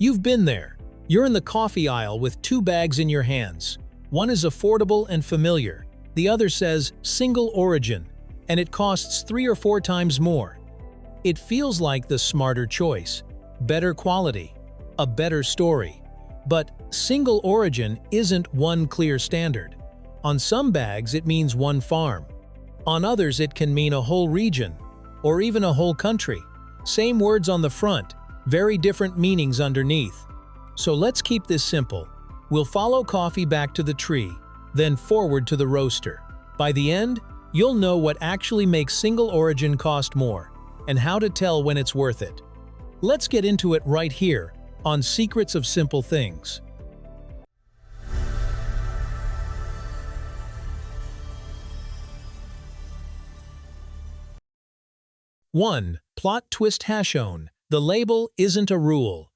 You've been there. You're in the coffee aisle with two bags in your hands. One is affordable and familiar. The other says single origin, and it costs 3 or 4 times more. It feels like the smarter choice, better quality, a better story. But single origin isn't one clear standard. On some bags it means one farm. On others it can mean a whole region, or even a whole country. Same words on the front, very different meanings underneath. So let's keep this simple. We'll follow coffee back to the tree, then forward to the roaster. By the end, you'll know what actually makes single origin cost more, and how to tell when it's worth it. Let's get into it right here, on Secrets of Simple Things. 1. Plot twist hashone. The label isn't a rule.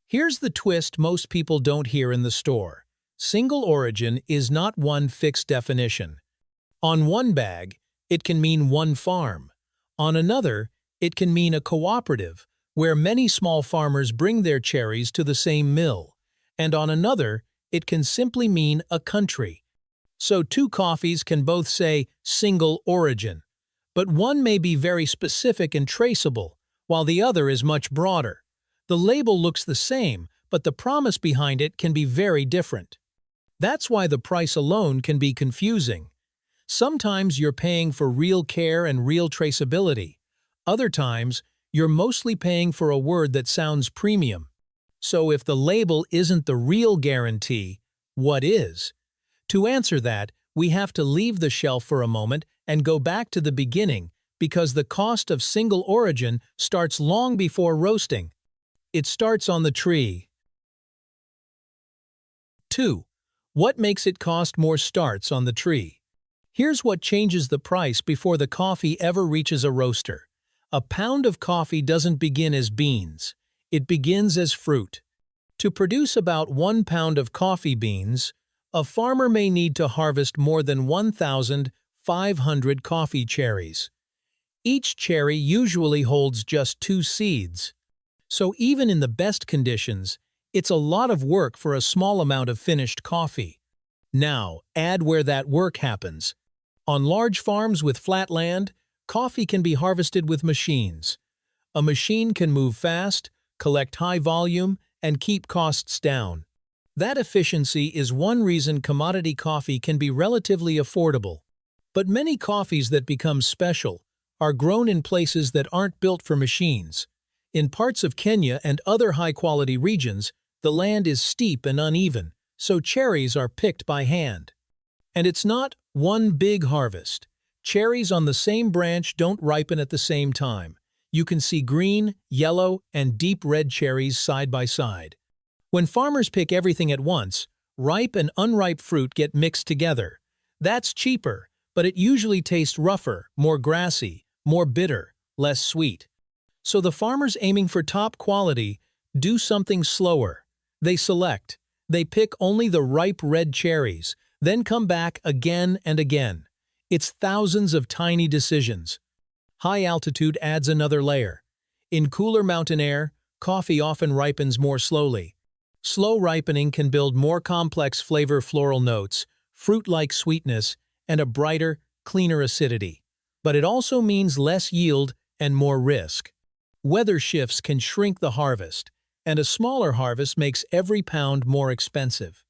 Here's the twist most people don't hear in the store. Single origin is not one fixed definition. On one bag, it can mean one farm. On another, it can mean a cooperative, where many small farmers bring their cherries to the same mill. And on another, it can simply mean a country. So 2 coffees can both say single origin. But one may be very specific and traceable, while the other is much broader. The label looks the same, but the promise behind it can be very different. That's why the price alone can be confusing. Sometimes you're paying for real care and real traceability. Other times, you're mostly paying for a word that sounds premium. So if the label isn't the real guarantee, what is? To answer that, we have to leave the shelf for a moment and go back to the beginning, because the cost of single origin starts long before roasting. It starts on the tree. 2. What makes it cost more starts on the tree. Here's what changes the price before the coffee ever reaches a roaster. A pound of coffee doesn't begin as beans. It begins as fruit. To produce about 1 pound of coffee beans, a farmer may need to harvest more than 1,500 coffee cherries. Each cherry usually holds just 2 seeds. So even in the best conditions, it's a lot of work for a small amount of finished coffee. Now, add where that work happens. On large farms with flat land, coffee can be harvested with machines. A machine can move fast, collect high volume, and keep costs down. That efficiency is one reason commodity coffee can be relatively affordable. But many coffees that become special are grown in places that aren't built for machines. In parts of Kenya and other high-quality regions, the land is steep and uneven, so cherries are picked by hand. And it's not one big harvest. Cherries on the same branch don't ripen at the same time. You can see green, yellow, and deep red cherries side by side. When farmers pick everything at once, ripe and unripe fruit get mixed together. That's cheaper, but it usually tastes rougher, more grassy, more bitter, less sweet. So the farmers aiming for top quality do something slower. They select. They pick only the ripe red cherries, then come back again and again. It's thousands of tiny decisions. High altitude adds another layer. In cooler mountain air, coffee often ripens more slowly. Slow ripening can build more complex flavor floral notes, fruit-like sweetness, and a brighter, cleaner acidity. But it also means less yield and more risk. Weather shifts can shrink the harvest, and a smaller harvest makes every pound more expensive.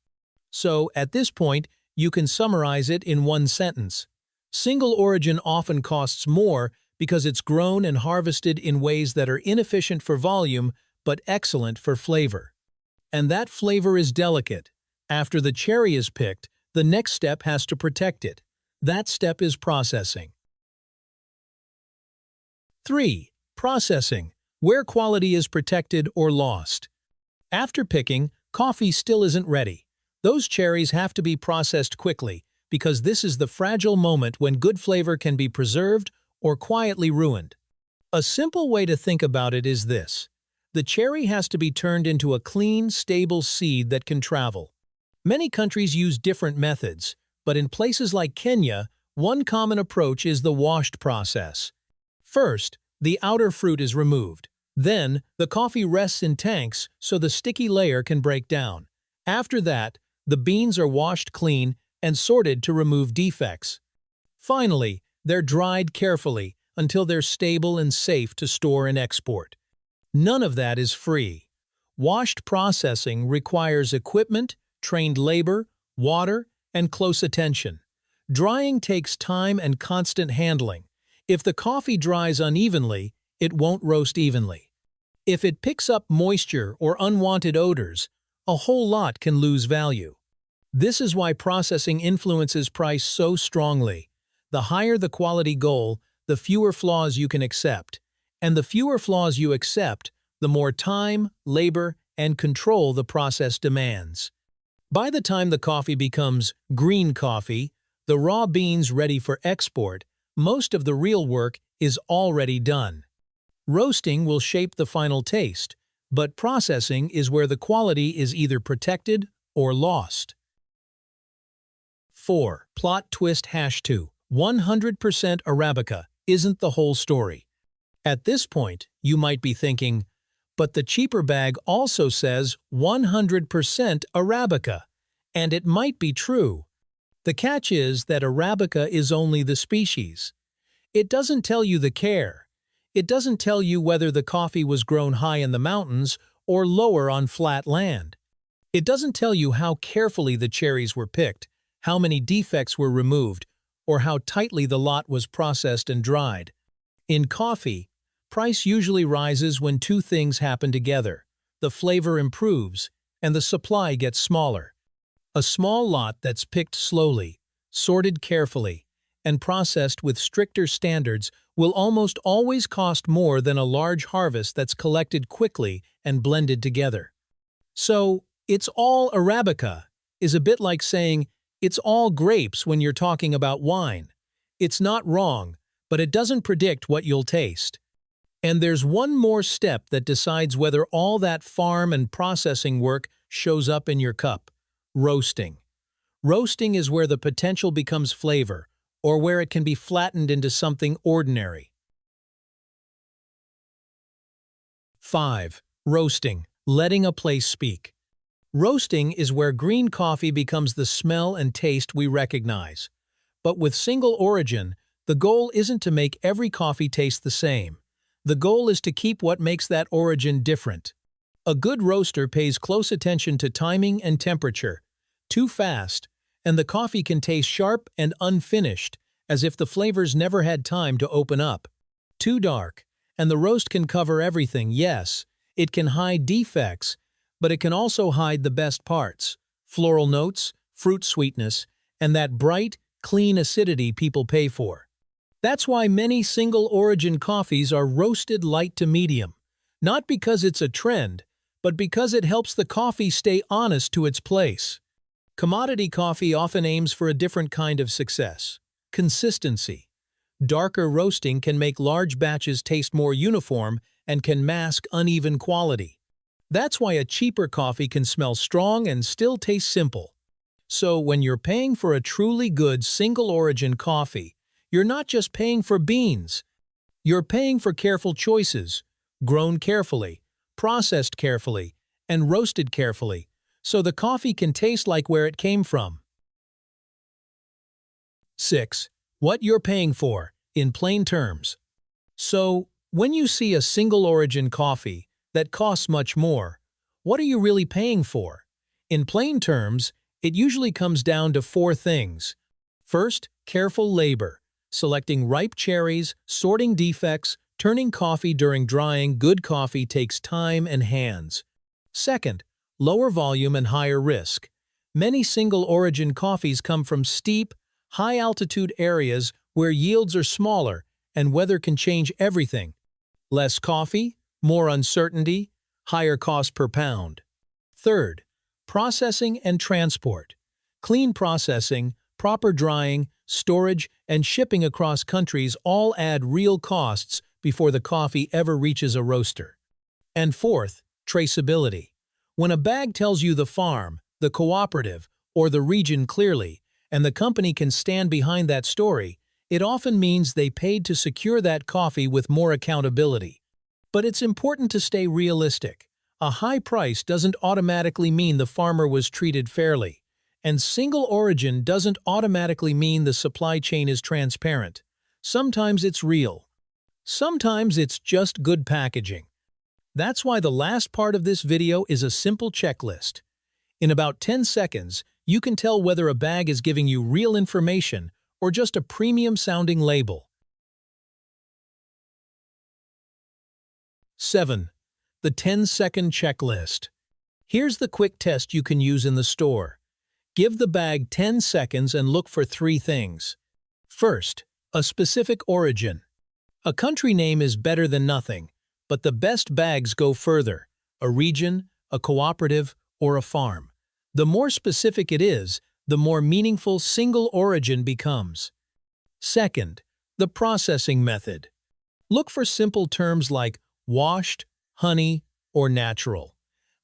So, at this point, you can summarize it in one sentence. Single origin often costs more because it's grown and harvested in ways that are inefficient for volume but excellent for flavor. And that flavor is delicate. After the cherry is picked, the next step has to protect it. That step is processing. 3. Processing, where quality is protected or lost. After picking, coffee still isn't ready. Those cherries have to be processed quickly, because this is the fragile moment when good flavor can be preserved or quietly ruined. A simple way to think about it is this. The cherry has to be turned into a clean, stable seed that can travel. Many countries use different methods, but in places like Kenya, one common approach is the washed process. First, the outer fruit is removed. Then, the coffee rests in tanks so the sticky layer can break down. After that, the beans are washed clean and sorted to remove defects. Finally, they're dried carefully until they're stable and safe to store and export. None of that is free. Washed processing requires equipment, trained labor, water, and close attention. Drying takes time and constant handling. If the coffee dries unevenly, it won't roast evenly. If it picks up moisture or unwanted odors, a whole lot can lose value. This is why processing influences price so strongly. The higher the quality goal, the fewer flaws you can accept. And the fewer flaws you accept, the more time, labor, and control the process demands. By the time the coffee becomes green coffee, the raw beans ready for export, most of the real work is already done. Roasting will shape the final taste, but processing is where the quality is either protected or lost. 4. Plot twist #2. 100% Arabica isn't the whole story. At this point, you might be thinking, but the cheaper bag also says 100% Arabica, and it might be true. The catch is that Arabica is only the species. It doesn't tell you the care. It doesn't tell you whether the coffee was grown high in the mountains or lower on flat land. It doesn't tell you how carefully the cherries were picked, how many defects were removed, or how tightly the lot was processed and dried. In coffee, price usually rises when two things happen together. The flavor improves, and the supply gets smaller. A small lot that's picked slowly, sorted carefully, and processed with stricter standards will almost always cost more than a large harvest that's collected quickly and blended together. So, it's all Arabica is a bit like saying it's all grapes when you're talking about wine. It's not wrong, but it doesn't predict what you'll taste. And there's one more step that decides whether all that farm and processing work shows up in your cup: roasting. Roasting is where the potential becomes flavor, or where it can be flattened into something ordinary. 5. Roasting, letting a place speak. Roasting is where green coffee becomes the smell and taste we recognize. But with single origin, the goal isn't to make every coffee taste the same. The goal is to keep what makes that origin different. A good roaster pays close attention to timing and temperature. Too fast, and the coffee can taste sharp and unfinished, as if the flavors never had time to open up. Too dark, and the roast can cover everything. Yes, it can hide defects, but it can also hide the best parts: floral notes, fruit sweetness, and that bright, clean acidity people pay for. That's why many single-origin coffees are roasted light to medium, not because it's a trend, but because it helps the coffee stay honest to its place. Commodity coffee often aims for a different kind of success: consistency. Darker roasting can make large batches taste more uniform and can mask uneven quality. That's why a cheaper coffee can smell strong and still taste simple. So when you're paying for a truly good single-origin coffee, you're not just paying for beans. You're paying for careful choices, grown carefully, processed carefully, and roasted carefully, so the coffee can taste like where it came from. 6. What you're paying for, in plain terms. So, when you see a single-origin coffee that costs much more, what are you really paying for? In plain terms, it usually comes down to 4 things. First, careful labor. Selecting ripe cherries, sorting defects, turning coffee during drying. Good coffee takes time and hands. Second, lower volume and higher risk. Many single-origin coffees come from steep, high-altitude areas where yields are smaller and weather can change everything. Less coffee, more uncertainty, higher cost per pound. Third, processing and transport. Clean processing, proper drying, storage, and shipping across countries all add real costs before the coffee ever reaches a roaster. And fourth, traceability. When a bag tells you the farm, the cooperative, or the region clearly, and the company can stand behind that story, it often means they paid to secure that coffee with more accountability. But it's important to stay realistic. A high price doesn't automatically mean the farmer was treated fairly, and single origin doesn't automatically mean the supply chain is transparent. Sometimes it's real. Sometimes it's just good packaging. That's why the last part of this video is a simple checklist. In about 10 seconds, you can tell whether a bag is giving you real information or just a premium-sounding label. 7. The 10-second checklist. Here's the quick test you can use in the store. Give the bag 10 seconds and look for 3 things. First, a specific origin. A country name is better than nothing, but the best bags go further: a region, a cooperative, or a farm. The more specific it is, the more meaningful single origin becomes. Second, the processing method. Look for simple terms like washed, honey, or natural.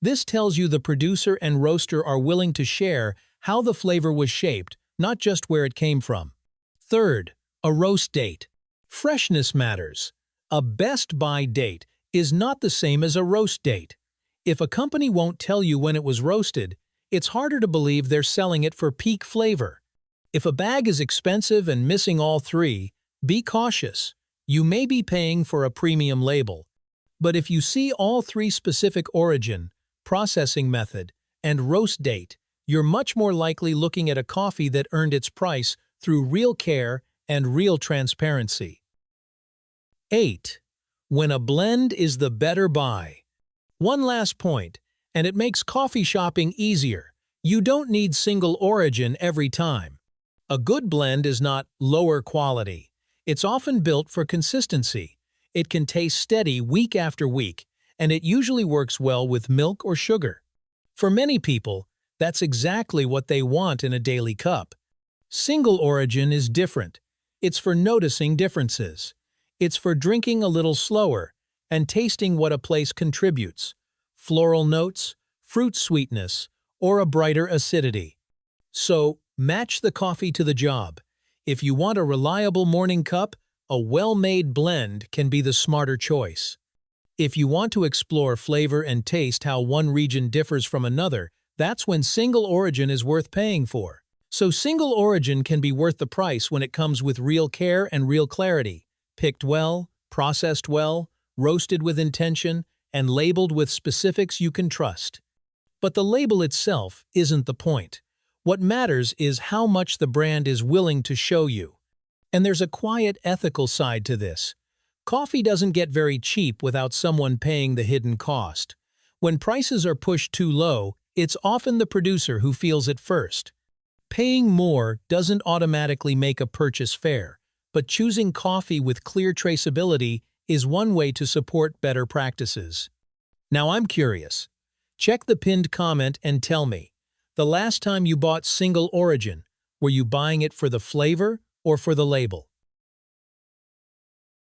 This tells you the producer and roaster are willing to share how the flavor was shaped, not just where it came from. Third, a roast date. Freshness matters. A best buy date is not the same as a roast date. If a company won't tell you when it was roasted, it's harder to believe they're selling it for peak flavor. If a bag is expensive and missing all 3, be cautious. You may be paying for a premium label. But if you see all 3 specific origin, processing method, and roast date, you're much more likely looking at a coffee that earned its price through real care and real transparency. 8. When a blend is the better buy. One last point, and it makes coffee shopping easier. You don't need single origin every time. A good blend is not lower quality. It's often built for consistency. It can taste steady week after week, and it usually works well with milk or sugar. For many people, that's exactly what they want in a daily cup. Single origin is different. It's for noticing differences. It's for drinking a little slower and tasting what a place contributes: floral notes, fruit sweetness, or a brighter acidity. So, match the coffee to the job. If you want a reliable morning cup, a well-made blend can be the smarter choice. If you want to explore flavor and taste how one region differs from another, that's when single origin is worth paying for. So single origin can be worth the price when it comes with real care and real clarity, picked well, processed well, roasted with intention, and labeled with specifics you can trust. But the label itself isn't the point. What matters is how much the brand is willing to show you. And there's a quiet ethical side to this. Coffee doesn't get very cheap without someone paying the hidden cost. When prices are pushed too low, it's often the producer who feels it first. Paying more doesn't automatically make a purchase fair, but choosing coffee with clear traceability is one way to support better practices. Now I'm curious. Check the pinned comment and tell me, the last time you bought single origin, were you buying it for the flavor or for the label?